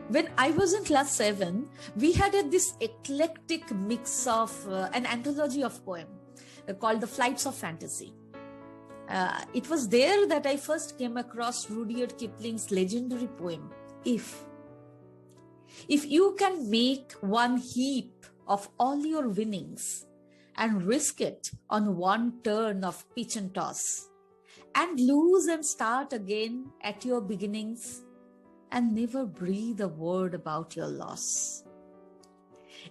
When I was in class 7, we had this eclectic mix of an anthology of poem called The Flights of Fantasy. It was there that I first came across Rudyard Kipling's legendary poem, If. If you can make one heap of all your winnings and risk it on one turn of pitch and toss, and lose and start again at your beginnings, and never breathe a word about your loss.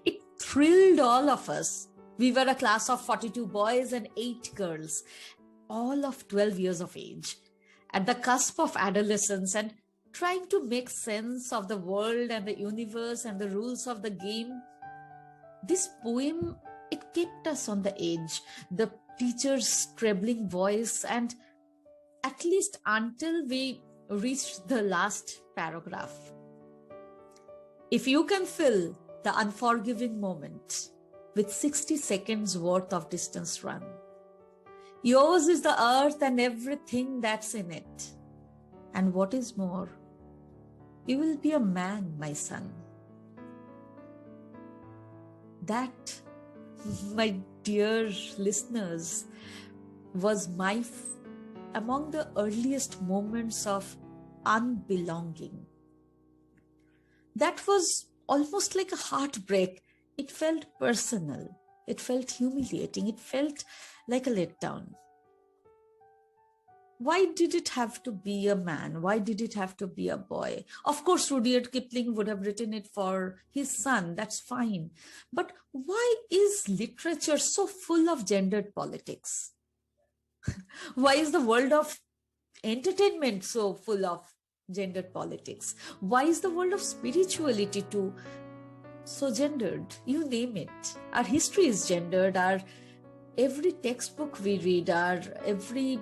It thrilled all of us. We were a class of 42 boys and 8 girls, all of 12 years of age, at the cusp of adolescence and trying to make sense of the world and the universe and the rules of the game. This poem, it kept us on the edge, the teacher's trebling voice, and at least until we reached the last paragraph. If you can fill the unforgiving moment with 60 seconds worth of distance run, yours is the earth and everything that's in it. And what is more, you will be a man, my son. That, my dear listeners, was among the earliest moments of unbelonging. That was almost like a heartbreak. It felt personal. It felt humiliating. It felt like a letdown. Why did it have to be a man? Why did it have to be a boy? Of course, Rudyard Kipling would have written it for his son. That's fine. But why is literature so full of gendered politics? Why is the world of entertainment so full of gendered politics? Why is the world of spirituality too so gendered? You name it. Our history is gendered. Our every textbook we read, our every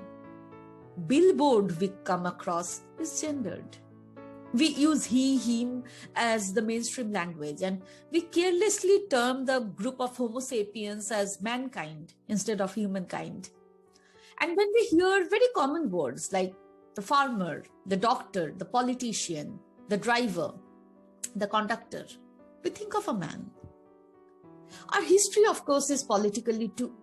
billboard we come across is gendered. We use he, him as the mainstream language, and we carelessly term the group of Homo sapiens as mankind instead of humankind. And when we hear very common words like the farmer, the doctor, the politician, the driver, the conductor, we think of a man. Our history, of course, is politically too,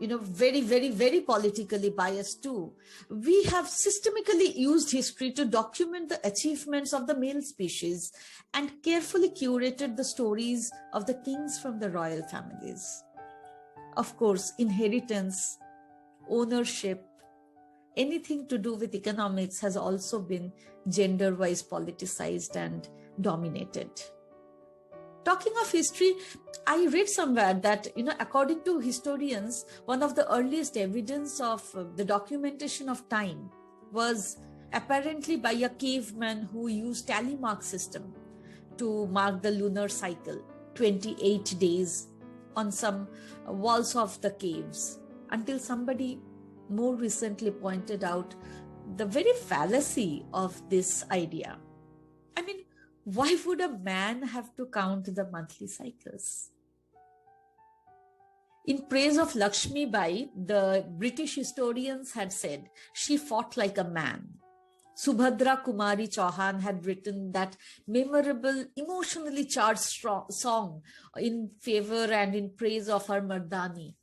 very, very, very politically biased too. We have systematically used history to document the achievements of the male species and carefully curated the stories of the kings from the royal families. Of course, inheritance, ownership, anything to do with economics has also been gender-wise politicized and dominated. Talking of history, I read somewhere that, according to historians, one of the earliest evidence of the documentation of time was apparently by a caveman who used tally mark system to mark the lunar cycle, 28 days on some walls of the caves, until somebody more recently pointed out the very fallacy of this idea. I mean, why would a man have to count the monthly cycles? In praise of Lakshmi Bai, the British historians had said she fought like a man. Subhadra Kumari Chauhan had written that memorable, emotionally charged song in favor and in praise of her Mardani.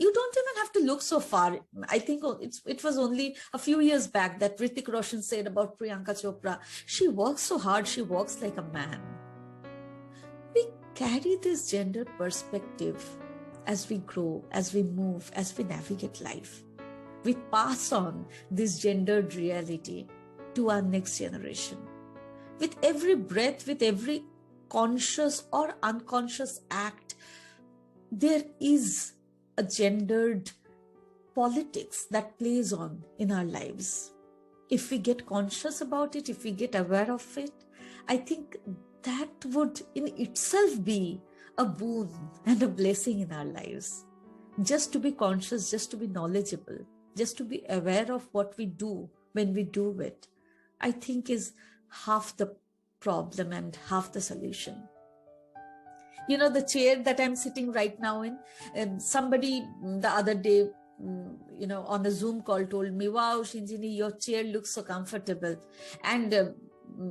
You don't even have to look so far. I think it was only a few years back that Hrithik Roshan said about Priyanka Chopra, she works so hard, she works like a man. We carry this gender perspective as we grow, as we move, as we navigate life. We pass on this gendered reality to our next generation. With every breath, with every conscious or unconscious act, there is a gendered politics that plays on in our lives. If we get conscious about it, if we get aware of it, I think that would in itself be a boon and a blessing in our lives. Just to be conscious, just to be knowledgeable, just to be aware of what we do when we do it, I think is half the problem and half the solution. The chair that I'm sitting right now in, somebody the other day, on a Zoom call told me, wow, Shinjini, your chair looks so comfortable. And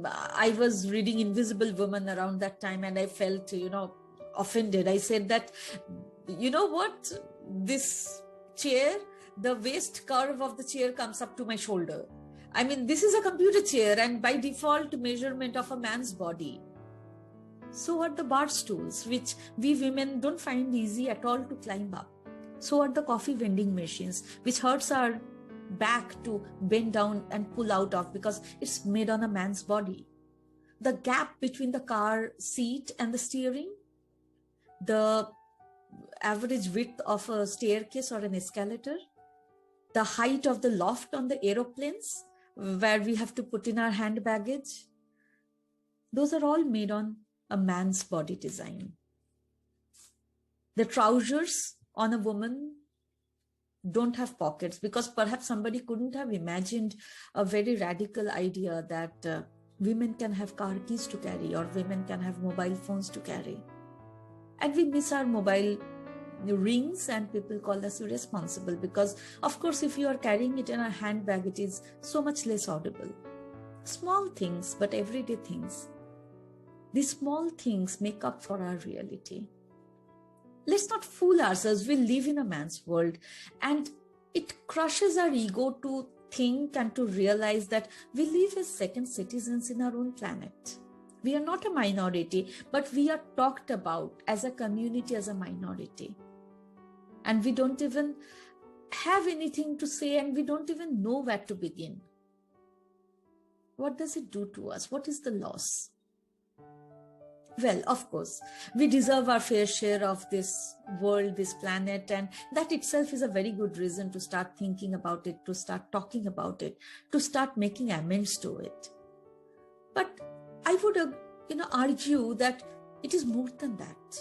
I was reading Invisible Woman around that time, and I felt, offended. I said that, you know what, this chair, the waist curve of the chair comes up to my shoulder. I mean, this is a computer chair and by default measurement of a man's body. So are the bar stools, which we women don't find easy at all to climb up. So are the coffee vending machines, which hurts our back to bend down and pull out of because it's made on a man's body. The gap between the car seat and the steering, the average width of a staircase or an escalator, the height of the loft on the aeroplanes where we have to put in our hand baggage, those are all made on a man's body design. The trousers on a woman don't have pockets because perhaps somebody couldn't have imagined a very radical idea that women can have car keys to carry or women can have mobile phones to carry. And we miss our mobile rings and people call us irresponsible because, of course, if you are carrying it in a handbag, it is so much less audible. Small things, but everyday things. These small things make up for our reality. Let's not fool ourselves. We live in a man's world and it crushes our ego to think and to realize that we live as second citizens in our own planet. We are not a minority, but we are talked about as a community, as a minority. And we don't even have anything to say and we don't even know where to begin. What does it do to us? What is the loss? Well, of course, we deserve our fair share of this world, this planet, and that itself is a very good reason to start thinking about it, to start talking about it, to start making amends to it. But I would, argue that it is more than that.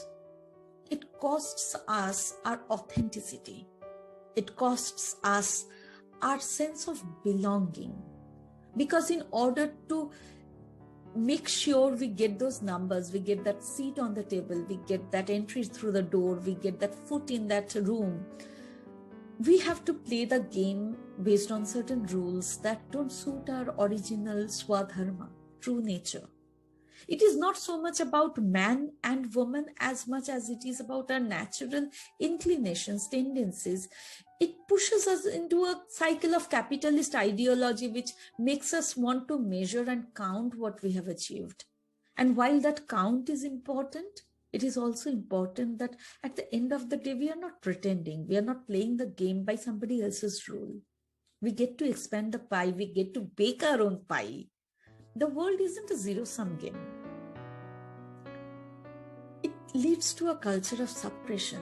It costs us our authenticity. It costs us our sense of belonging. Because in order to make sure we get those numbers, we get that seat on the table, we get that entry through the door, we get that foot in that room, we have to play the game based on certain rules that don't suit our original swadharma, true nature. It is not so much about man and woman as much as it is about our natural inclinations, tendencies. It pushes us into a cycle of capitalist ideology, which makes us want to measure and count what we have achieved. And while that count is important, it is also important that at the end of the day, we are not pretending. We are not playing the game by somebody else's rule. We get to expand the pie. We get to bake our own pie. The world isn't a zero-sum game. It leads to a culture of suppression,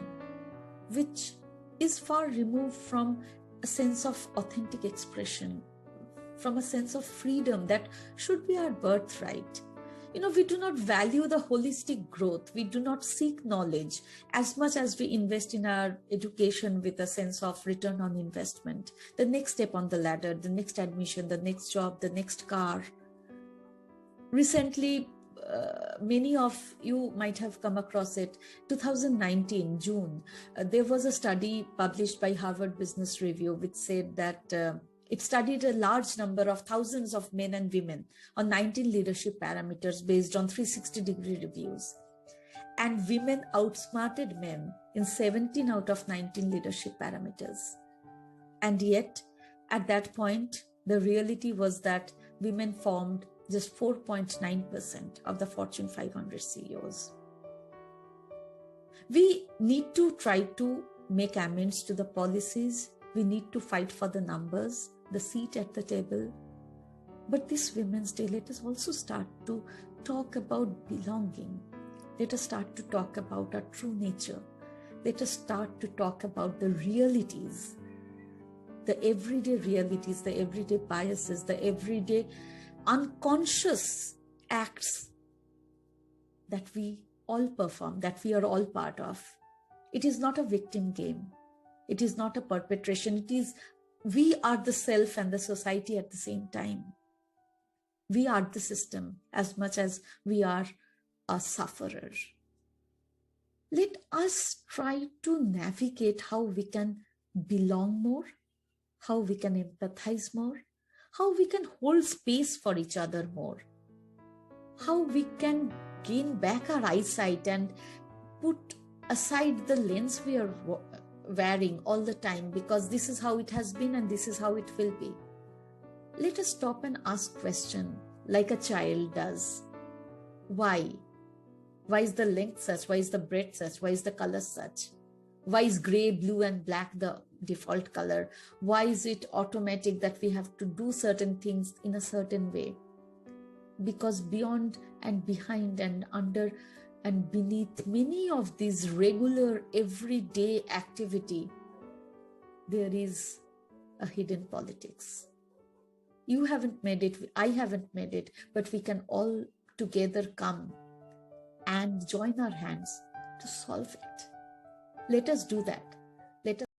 which is far removed from a sense of authentic expression, from a sense of freedom that should be our birthright. We do not value the holistic growth. We do not seek knowledge as much as we invest in our education with a sense of return on investment. The next step on the ladder, the next admission, the next job, the next car. Recently, many of you might have come across it. 2019, June, there was a study published by Harvard Business Review which said that it studied a large number of thousands of men and women on 19 leadership parameters based on 360-degree reviews. And women outsmarted men in 17 out of 19 leadership parameters. And yet, at that point, the reality was that women formed just 4.9% of the Fortune 500 CEOs. We need to try to make amends to the policies. We need to fight for the numbers, the seat at the table. But this Women's Day, let us also start to talk about belonging. Let us start to talk about our true nature. Let us start to talk about the realities, the everyday realities, the everyday biases, the everyday unconscious acts that we all perform, that we are all part of. It is not a victim game. It is not a perpetration. It is we are the self and the society at the same time. We are the system as much as we are a sufferer. Let us try to navigate how we can belong more, how we can empathize more, how we can hold space for each other more. how we can gain back our eyesight and put aside the lens we are wearing all the time, because this is how it has been and this is how it will be. Let us stop and ask question like a child does. Why? Why is the length such? Why is the breadth such? Why is the color such? Why is gray, blue, and black the default color? Why is it automatic that we have to do certain things in a certain way? Because beyond and behind and under and beneath many of these regular everyday activity, there is a hidden politics. You haven't made it, I haven't made it, but we can all together come and join our hands to solve it. Let us do that. Let us